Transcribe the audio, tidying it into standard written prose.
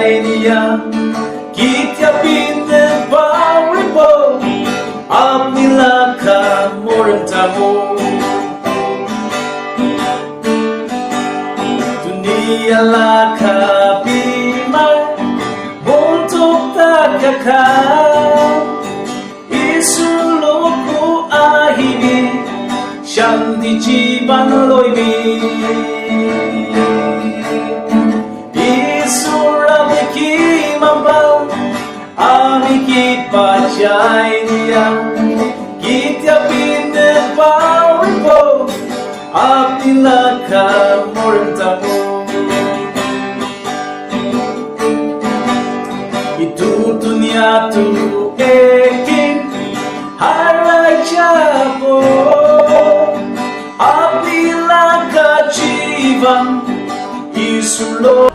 dia kita pindah paripo apabila kamu rentamu dunialah kabima untuk tak kekal isuluku ahimi shanti jiban loibi Pacay dia kita pindah paripo apabila kamu rentamu itu dunia tu ekin harai jabo apabila kajivan isulo